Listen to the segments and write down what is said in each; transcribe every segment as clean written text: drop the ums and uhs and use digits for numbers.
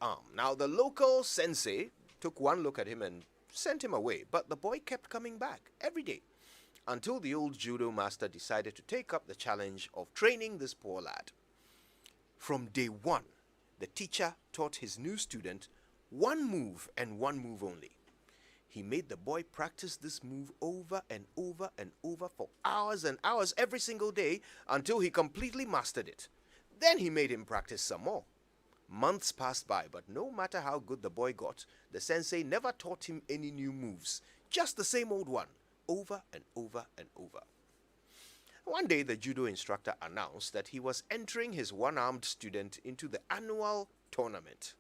Now, the local sensei took one look at him and sent him away, but the boy kept coming back every day until the old judo master decided to take up the challenge of training this poor lad. From day one, the teacher taught his new student one move and one move only. He made the boy practice this move over and over and over for hours and hours every single day until he completely mastered it. Then he made him practice some more. Months passed by, but no matter how good the boy got, the sensei never taught him any new moves, just the same old one, over and over and over. One day, the judo instructor announced that he was entering his one-armed student into the annual tournament.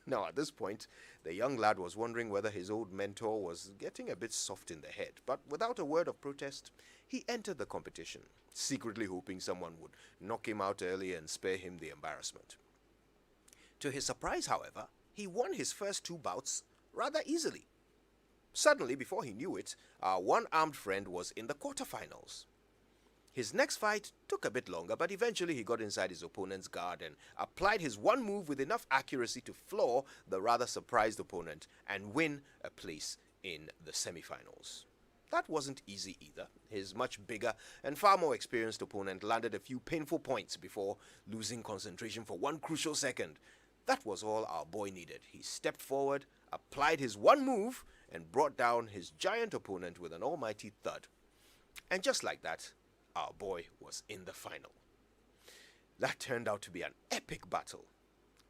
Now, at this point, the young lad was wondering whether his old mentor was getting a bit soft in the head, but without a word of protest, he entered the competition, secretly hoping someone would knock him out early and spare him the embarrassment. To his surprise, however, he won his first two bouts rather easily. Suddenly, before he knew it, our one-armed friend was in the quarterfinals. His next fight took a bit longer, but eventually he got inside his opponent's guard and applied his one move with enough accuracy to floor the rather surprised opponent and win a place in the semifinals. That wasn't easy either. His much bigger and far more experienced opponent landed a few painful points before losing concentration for one crucial second. That was all our boy needed. He stepped forward, applied his one move, and brought down his giant opponent with an almighty thud. And just like that, our boy was in the final. That turned out to be an epic battle.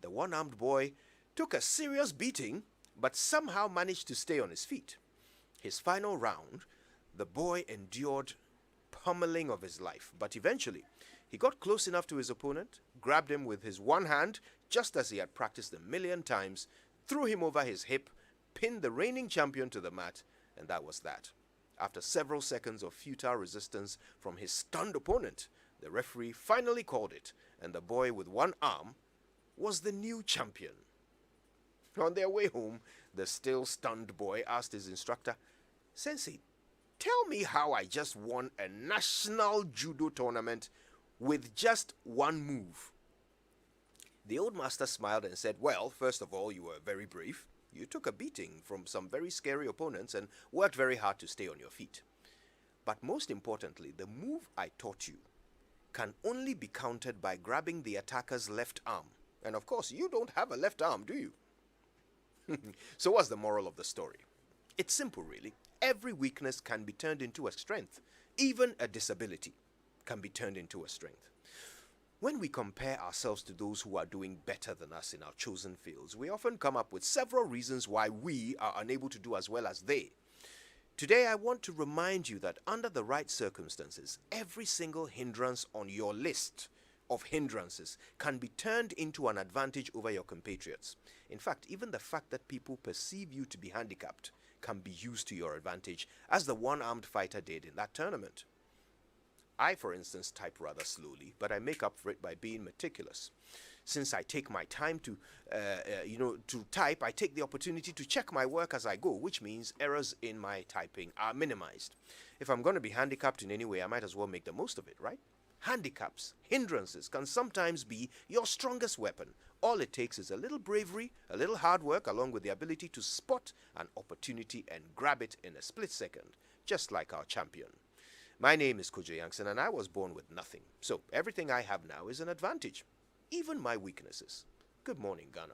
The one-armed boy took a serious beating, but somehow managed to stay on his feet. His final round, the boy endured pummeling of his life, but eventually he got close enough to his opponent, grabbed him with his one hand, just as he had practiced a million times, threw him over his hip, pinned the reigning champion to the mat, and that was that. After several seconds of futile resistance from his stunned opponent, the referee finally called it, and the boy with one arm was the new champion. On their way home, the still stunned boy asked his instructor, "Sensei, tell me how I just won a national judo tournament with just one move." The old master smiled and said, "Well, first of all, you were very brave. You took a beating from some very scary opponents and worked very hard to stay on your feet. But most importantly, the move I taught you can only be countered by grabbing the attacker's left arm. And of course, you don't have a left arm, do you?" So what's the moral of the story? It's simple, really. Every weakness can be turned into a strength. Even a disability can be turned into a strength. When we compare ourselves to those who are doing better than us in our chosen fields, we often come up with several reasons why we are unable to do as well as they. Today, I want to remind you that under the right circumstances, every single hindrance on your list of hindrances can be turned into an advantage over your compatriots. In fact, even the fact that people perceive you to be handicapped can be used to your advantage, as the one-armed fighter did in that tournament. I, for instance, type rather slowly, but I make up for it by being meticulous. Since I take my time to type, I take the opportunity to check my work as I go, which means errors in my typing are minimized. If I'm going to be handicapped in any way, I might as well make the most of it, right? Handicaps, hindrances can sometimes be your strongest weapon. All it takes is a little bravery, a little hard work, along with the ability to spot an opportunity and grab it in a split second, just like our champion. My name is Kojo Yankson, and I was born with nothing. So everything I have now is an advantage, even my weaknesses. Good morning, Ghana.